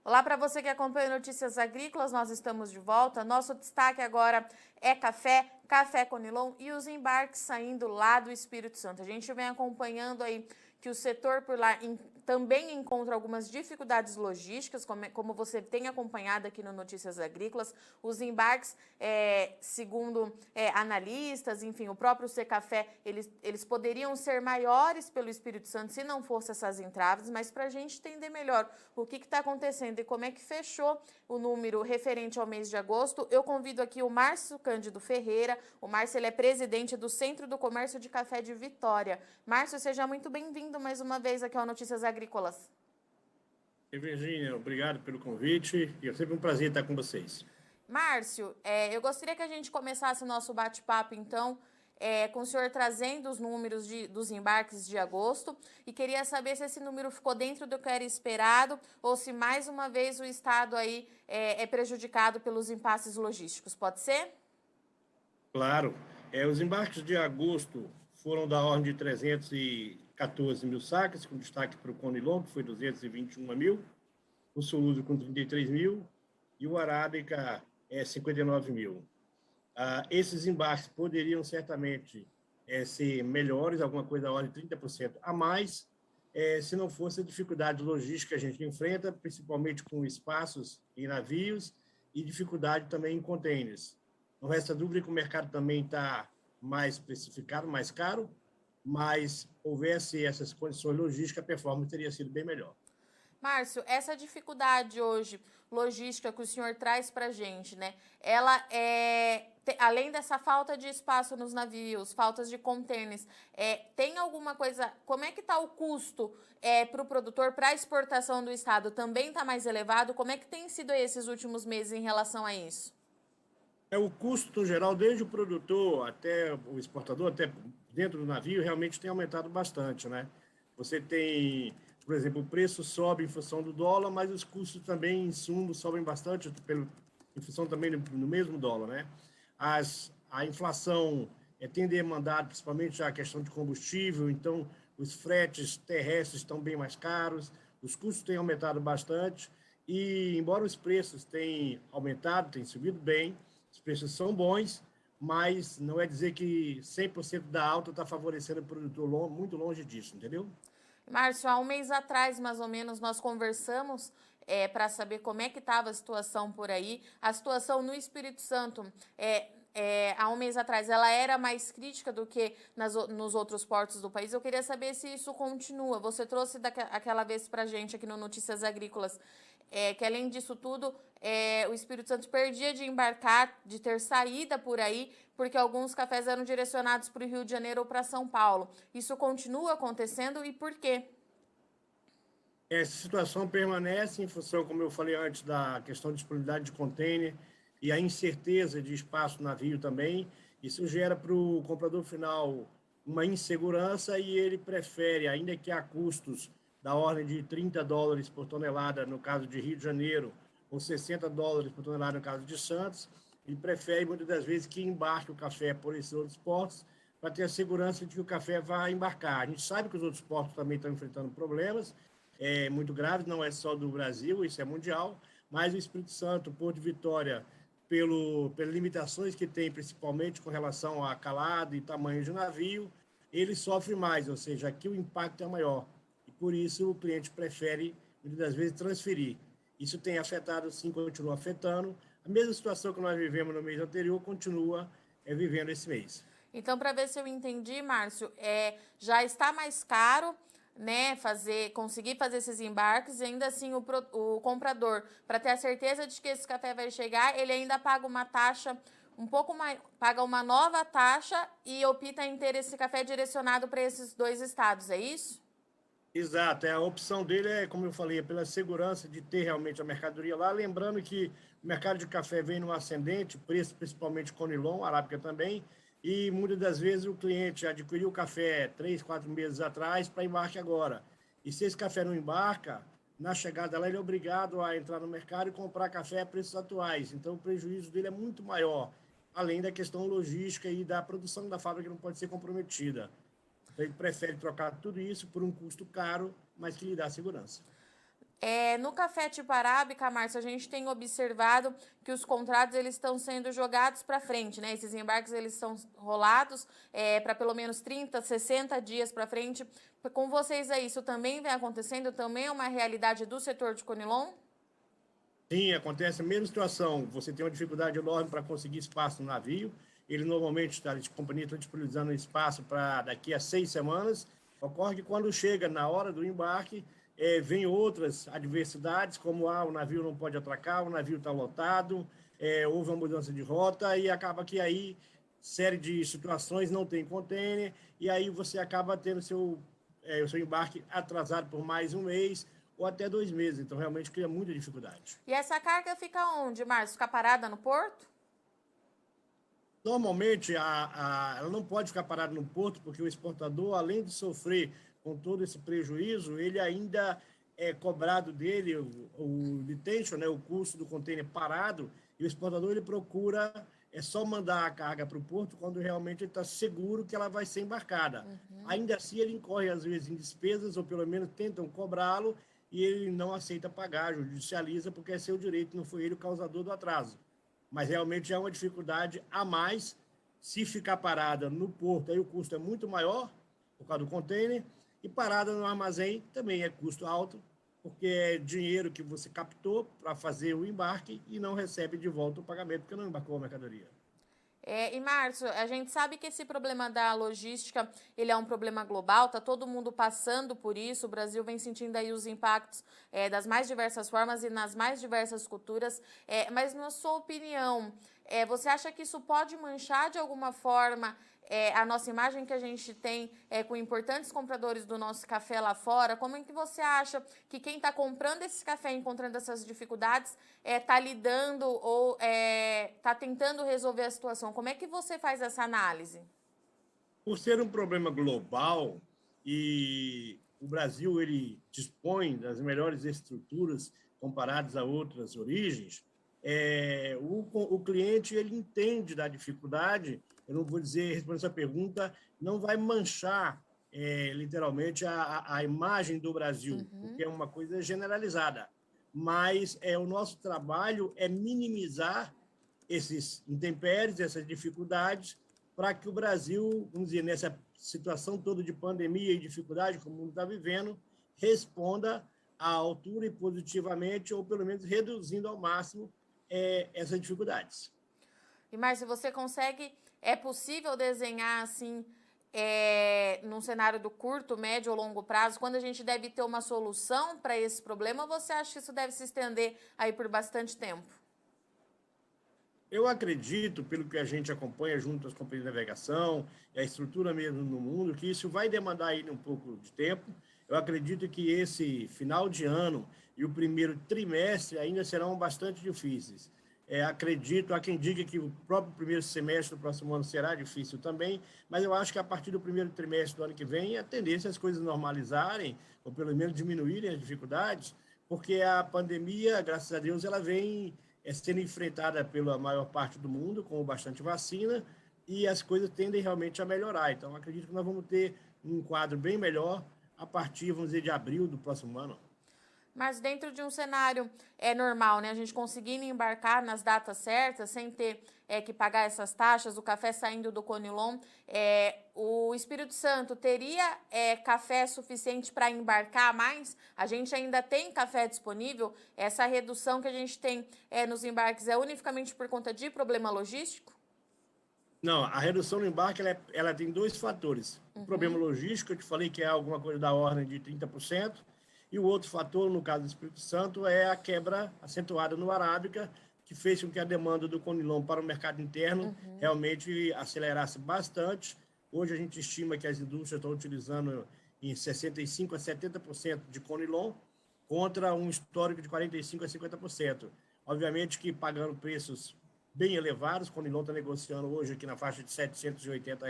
Olá para você que acompanha Notícias Agrícolas, nós estamos de volta. Nosso destaque agora é café, café Conilon e os embarques saindo lá do Espírito Santo. A gente vem acompanhando aí que o setor por lá também encontra algumas dificuldades logísticas, como você tem acompanhado aqui no Notícias Agrícolas. Os embarques, segundo analistas, enfim, o próprio Secafé, eles poderiam ser maiores pelo Espírito Santo se não fossem essas entraves, mas para a gente entender melhor o que está acontecendo e como é que fechou o número referente ao mês de agosto, eu convido aqui o Márcio Cândido Ferreira. O Márcio, ele é presidente do Centro do Comércio de Café de Vitória. Márcio, seja muito bem-vindo mais uma vez aqui ao Notícias Agrícolas. E Virgínia, obrigado pelo convite e é sempre um prazer estar com vocês. Márcio, eu gostaria que a gente começasse o nosso bate-papo, então, com o senhor trazendo os números dos embarques de agosto, e queria saber se esse número ficou dentro do que era esperado ou se, mais uma vez, o Estado aí é prejudicado pelos impasses logísticos. Pode ser? Claro, os embarques de agosto foram da ordem de 314 mil sacas, com destaque para o Conilon, que foi 221 mil, o Soluço com 33 mil e o Arábica 59 mil. Esses embarques poderiam certamente ser melhores, alguma coisa da ordem de 30% a mais, se não fosse a dificuldade logística que a gente enfrenta, principalmente com espaços em navios e dificuldade também em contêineres. Não resta dúvida que o mercado também está mais precificado, mais caro, mas houvesse essas condições logísticas, a performance teria sido bem melhor. Márcio, essa dificuldade hoje, logística, que o senhor traz para a gente, né? Ela além dessa falta de espaço nos navios, faltas de contêineres, tem alguma coisa? Como é que está o custo para o produtor, para a exportação do estado? Também está mais elevado? Como é que tem sido esses últimos meses em relação a isso? O custo, no geral, desde o produtor até o exportador, até dentro do navio, realmente tem aumentado bastante, né? Você tem, por exemplo, o preço sobe em função do dólar, mas os custos também, insumos, sobem bastante em função também no mesmo dólar, né? A inflação tem demandado principalmente a questão de combustível, então os fretes terrestres estão bem mais caros, os custos têm aumentado bastante e, embora os preços tenham aumentado, tenham subido bem, os preços são bons, mas não é dizer que 100% da alta está favorecendo o produtor, muito longe disso, entendeu? Márcio, há um mês atrás, mais ou menos, nós conversamos para saber como é que estava a situação por aí. A situação no Espírito Santo, há um mês atrás, ela era mais crítica do que nos outros portos do país. Eu queria saber se isso continua. Você trouxe aquela vez para a gente aqui no Notícias Agrícolas que, além disso tudo, o Espírito Santo perdia de embarcar, de ter saída por aí, porque alguns cafés eram direcionados para o Rio de Janeiro ou para São Paulo. Isso continua acontecendo e por quê? Essa situação permanece em função, como eu falei antes, da questão de disponibilidade de container e a incerteza de espaço no navio também. Isso gera para o comprador final uma insegurança e ele prefere, ainda que há custos da ordem de US$ 30 por tonelada no caso de Rio de Janeiro ou US$ 60 por tonelada no caso de Santos, ele prefere muitas das vezes que embarque o café por esses outros portos para ter a segurança de que o café vai embarcar. A gente sabe que os outros portos também estão enfrentando problemas muito graves, não é só do Brasil, isso é mundial, mas o Espírito Santo, o Porto de Vitória, pelas limitações que tem, principalmente com relação a calado e tamanho de navio, ele sofre mais, ou seja, aqui o impacto é maior. E por isso o cliente prefere, muitas das vezes, transferir. Isso tem afetado, sim, continua afetando. A mesma situação que nós vivemos no mês anterior continua vivendo esse mês. Então, para ver se eu entendi, Márcio, já está mais caro, né, conseguir fazer esses embarques, e ainda assim o comprador, para ter a certeza de que esse café vai chegar, ele ainda paga uma taxa um pouco mais, paga uma nova taxa e opta em ter esse café direcionado para esses dois estados, é isso? Exato, a opção dele como eu falei, pela segurança de ter realmente a mercadoria lá. Lembrando que o mercado de café vem no ascendente, preço principalmente Conilon, Arábica também, e muitas das vezes o cliente adquiriu o café 3, 4 meses atrás para embarque agora. E se esse café não embarca, na chegada lá ele é obrigado a entrar no mercado e comprar café a preços atuais. Então o prejuízo dele é muito maior, além da questão logística e da produção da fábrica que não pode ser comprometida. Então, ele prefere trocar tudo isso por um custo caro, mas que lhe dá segurança. No café tipo arábica, Márcio, a gente tem observado que os contratos eles estão sendo jogados para frente, né? Esses embarques eles são rolados para pelo menos 30, 60 dias para frente. Com vocês aí, isso também vem acontecendo? Também é uma realidade do setor de Conilon? Sim, acontece a mesma situação. Você tem uma dificuldade enorme para conseguir espaço no navio. Ele normalmente, a companhia está disponibilizando espaço para daqui a 6 semanas. Ocorre que quando chega na hora do embarque, vem outras adversidades, como o navio não pode atracar, o navio está lotado, houve uma mudança de rota e acaba que aí, série de situações, não tem container, e aí você acaba tendo o seu embarque atrasado por mais um mês, ou até 2 meses. Então, realmente cria muita dificuldade. E essa carga fica onde, Márcio? Fica parada no porto? Normalmente, ela não pode ficar parada no porto, porque o exportador, além de sofrer com todo esse prejuízo, ele ainda é cobrado dele o detention, né, o custo do container parado, e o exportador ele procura só mandar a carga para o porto quando realmente ele está seguro que ela vai ser embarcada. Ainda assim, ele incorre, às vezes, em despesas, ou pelo menos tentam cobrá-lo, e ele não aceita pagar, judicializa, porque é seu direito, não foi ele o causador do atraso. Mas realmente é uma dificuldade a mais. Se ficar parada no porto, aí o custo é muito maior, por causa do container, e parada no armazém também é custo alto, porque é dinheiro que você captou para fazer o embarque e não recebe de volta o pagamento, porque não embarcou a mercadoria. E Márcio, a gente sabe que esse problema da logística, ele é um problema global, tá todo mundo passando por isso, o Brasil vem sentindo aí os impactos das mais diversas formas e nas mais diversas culturas, mas na sua opinião, você acha que isso pode manchar de alguma forma a nossa imagem que a gente tem com importantes compradores do nosso café lá fora? Como é que você acha que quem está comprando esse café, encontrando essas dificuldades, está lidando ou está tentando resolver a situação? Como é que você faz essa análise? Por ser um problema global e o Brasil ele dispõe das melhores estruturas comparadas a outras origens, o cliente ele entende da dificuldade. Eu não vou dizer, respondendo essa pergunta, não vai manchar literalmente a imagem do Brasil, porque é uma coisa generalizada. Mas o nosso trabalho é minimizar esses intempéries, essas dificuldades, para que o Brasil, vamos dizer, nessa situação toda de pandemia e dificuldade que o mundo está vivendo, responda à altura e positivamente, ou pelo menos reduzindo ao máximo essas dificuldades. E Márcio, você consegue, é possível desenhar assim, num cenário do curto, médio ou longo prazo, quando a gente deve ter uma solução para esse problema, ou você acha que isso deve se estender aí por bastante tempo? Eu acredito, pelo que a gente acompanha junto às companhias de navegação e a estrutura mesmo no mundo, que isso vai demandar ainda um pouco de tempo. Eu acredito que esse final de ano e o primeiro trimestre ainda serão bastante difíceis. Acredito, há quem diga que o próprio primeiro semestre do próximo ano será difícil também, mas eu acho que a partir do primeiro trimestre do ano que vem, a tendência é as coisas normalizarem, ou pelo menos diminuírem as dificuldades, porque a pandemia, graças a Deus, ela vem sendo enfrentada pela maior parte do mundo, com bastante vacina, e as coisas tendem realmente a melhorar. Então, acredito que nós vamos ter um quadro bem melhor a partir, vamos dizer, de abril do próximo ano. Mas dentro de um cenário normal, né? A gente conseguindo embarcar nas datas certas, sem ter que pagar essas taxas, o café saindo do Conilon, o Espírito Santo teria café suficiente para embarcar mais? A gente ainda tem café disponível? Essa redução que a gente tem nos embarques é unicamente por conta de problema logístico? Não, a redução no embarque ela tem dois fatores. O problema logístico, eu te falei que é alguma coisa da ordem de 30%, e o outro fator, no caso do Espírito Santo, é a quebra acentuada no Arábica, que fez com que a demanda do Conilon para o mercado interno realmente acelerasse bastante. Hoje a gente estima que as indústrias estão utilizando em 65% a 70% de Conilon, contra um histórico de 45% a 50%. Obviamente que pagando preços bem elevados, quando o Conilon está negociando hoje aqui na faixa de R$ 780,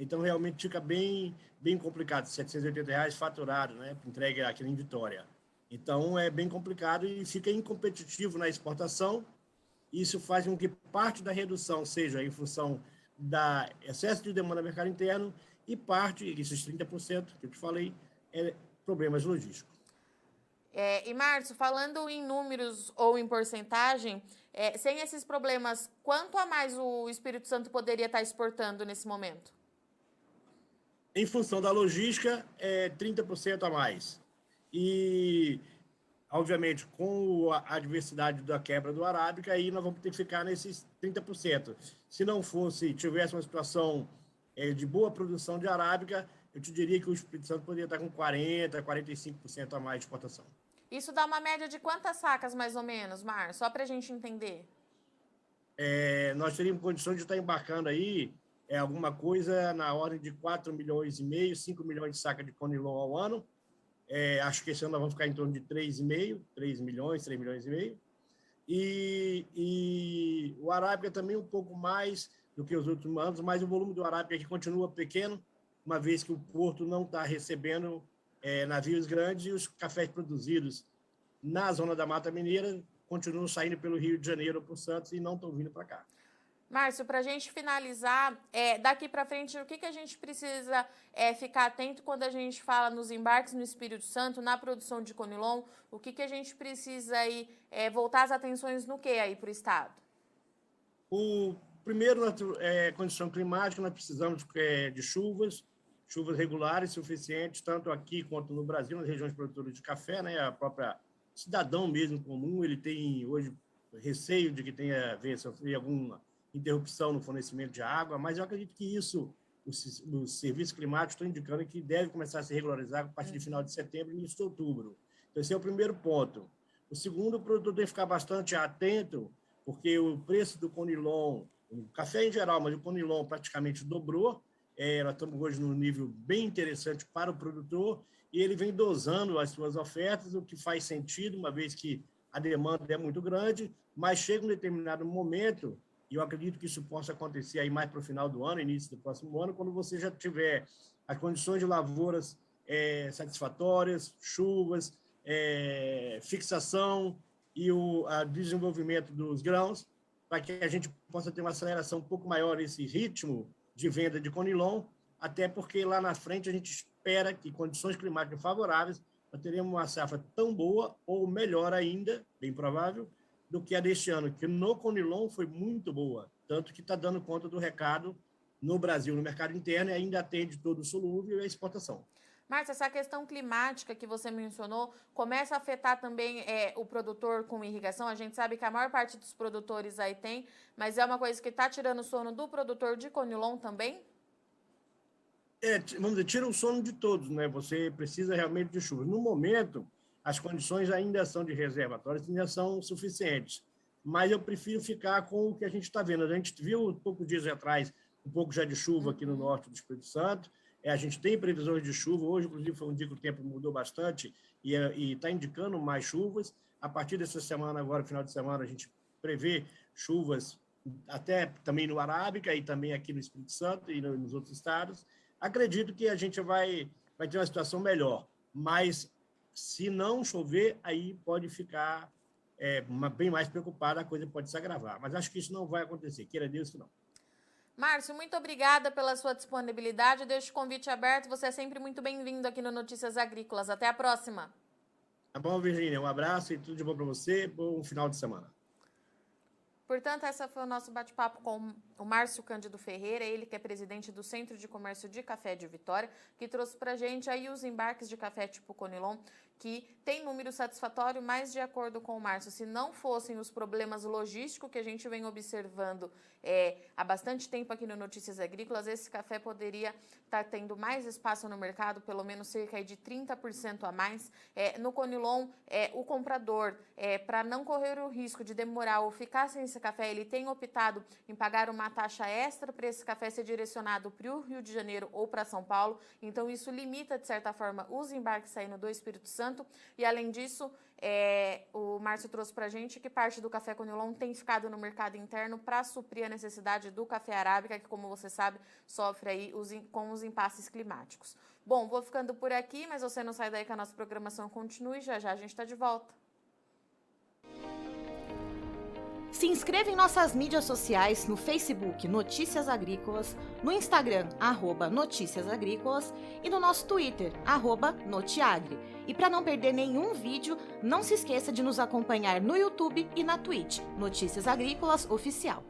então realmente fica bem complicado, R$ 780 faturado, né, entregue aqui em Vitória. Então é bem complicado e fica incompetitivo na exportação. Isso faz com que parte da redução seja em função da excesso de demanda no mercado interno e parte, esses 30% que eu te falei, é problemas logísticos. E, Márcio, falando em números ou em porcentagem, sem esses problemas, quanto a mais o Espírito Santo poderia estar exportando nesse momento? Em função da logística, 30% a mais. E, obviamente, com a adversidade da quebra do Arábica, aí nós vamos ter que ficar nesses 30%. Se não fosse, tivesse uma situação de boa produção de Arábica, eu te diria que o Espírito Santo poderia estar com 40%, 45% a mais de exportação. Isso dá uma média de quantas sacas, mais ou menos, Márcio? Só para a gente entender. Nós teríamos condições de estar embarcando aí alguma coisa na ordem de 4,5 milhões, 5 milhões de sacas de conilon ao ano. Acho que esse ano nós vamos ficar em torno de 3,5, 3 milhões, 3 milhões e meio. E o Arábica também um pouco mais do que os últimos anos, mas o volume do Arábica aqui continua pequeno, uma vez que o porto não está recebendo navios grandes e os cafés produzidos na zona da Mata Mineira continuam saindo pelo Rio de Janeiro ou por Santos e não estão vindo para cá. Márcio, para a gente finalizar, daqui para frente, o que a gente precisa ficar atento quando a gente fala nos embarques no Espírito Santo, na produção de conilon? O que a gente precisa aí voltar as atenções no que aí para o Estado? O primeiro, condição climática, nós precisamos de chuvas regulares suficientes, tanto aqui quanto no Brasil, nas regiões produtoras de café, né? A própria cidadão mesmo comum, ele tem hoje receio de que tenha sofrer alguma interrupção no fornecimento de água, mas eu acredito que isso, os serviços climáticos estão indicando que deve começar a se regularizar a partir do final de setembro e início de outubro. Então, esse é o primeiro ponto. O segundo, o produtor tem que ficar bastante atento, porque o preço do conilon, o café em geral, mas o conilon praticamente dobrou. Nós estamos hoje num nível bem interessante para o produtor e ele vem dosando as suas ofertas, o que faz sentido, uma vez que a demanda é muito grande, mas chega um determinado momento, e eu acredito que isso possa acontecer aí mais para o final do ano, início do próximo ano, quando você já tiver as condições de lavouras satisfatórias, chuvas, fixação e o desenvolvimento dos grãos, para que a gente possa ter uma aceleração um pouco maior nesse ritmo de venda de conilon, até porque lá na frente a gente espera que condições climáticas favoráveis nós teremos uma safra tão boa ou melhor ainda, bem provável, do que a deste ano, que no conilon foi muito boa, tanto que está dando conta do recado no Brasil, no mercado interno, e ainda atende todo o solúvel e a exportação. Márcia, essa questão climática que você mencionou começa a afetar também o produtor com irrigação? A gente sabe que a maior parte dos produtores aí tem, mas é uma coisa que está tirando o sono do produtor de conilon também? Vamos dizer, tira o sono de todos, né? Você precisa realmente de chuva. No momento, as condições ainda são de reservatórios, ainda são suficientes, mas eu prefiro ficar com o que a gente está vendo. A gente viu poucos dias atrás um pouco já de chuva aqui no norte do Espírito Santo. A gente tem previsões de chuva. Hoje, inclusive, foi um dia que o tempo mudou bastante e está indicando mais chuvas. A partir dessa semana, agora, final de semana, a gente prevê chuvas até também no Arábica e também aqui no Espírito Santo e nos outros estados. Acredito que a gente vai ter uma situação melhor, mas se não chover, aí pode ficar bem mais preocupada, a coisa pode se agravar. Mas acho que isso não vai acontecer, queira Deus que não. Márcio, muito obrigada pela sua disponibilidade. Deixo o convite aberto. Você é sempre muito bem-vindo aqui no Notícias Agrícolas. Até a próxima. Tá bom, Virgínia? Um abraço e tudo de bom para você. Bom final de semana. Portanto, esse foi o nosso bate-papo com o Márcio Cândido Ferreira, ele que é presidente do Centro de Comércio de Café de Vitória, que trouxe para a gente aí os embarques de café tipo conilon, que tem número satisfatório, mas de acordo com o Márcio, se não fossem os problemas logísticos que a gente vem observando há bastante tempo aqui no Notícias Agrícolas, esse café poderia estar tendo mais espaço no mercado, pelo menos cerca de 30% a mais. No conilon, o comprador, para não correr o risco de demorar ou ficar sem esse café, ele tem optado em pagar uma taxa extra para esse café ser direcionado para o Rio de Janeiro ou para São Paulo. Então, isso limita, de certa forma, os embarques saindo do Espírito Santo. E, além disso, o Márcio trouxe para a gente que parte do café conilon tem ficado no mercado interno para suprir a necessidade do café arábica, que, como você sabe, sofre aí com os impasses climáticos. Bom, vou ficando por aqui, mas você não sai daí que a nossa programação continue. Já já a gente está de volta. Se inscreva em nossas mídias sociais, no Facebook Notícias Agrícolas, no Instagram @Notícias Agrícolas e no nosso Twitter @Notiagre. E para não perder nenhum vídeo, não se esqueça de nos acompanhar no YouTube e na Twitch, Notícias Agrícolas Oficial.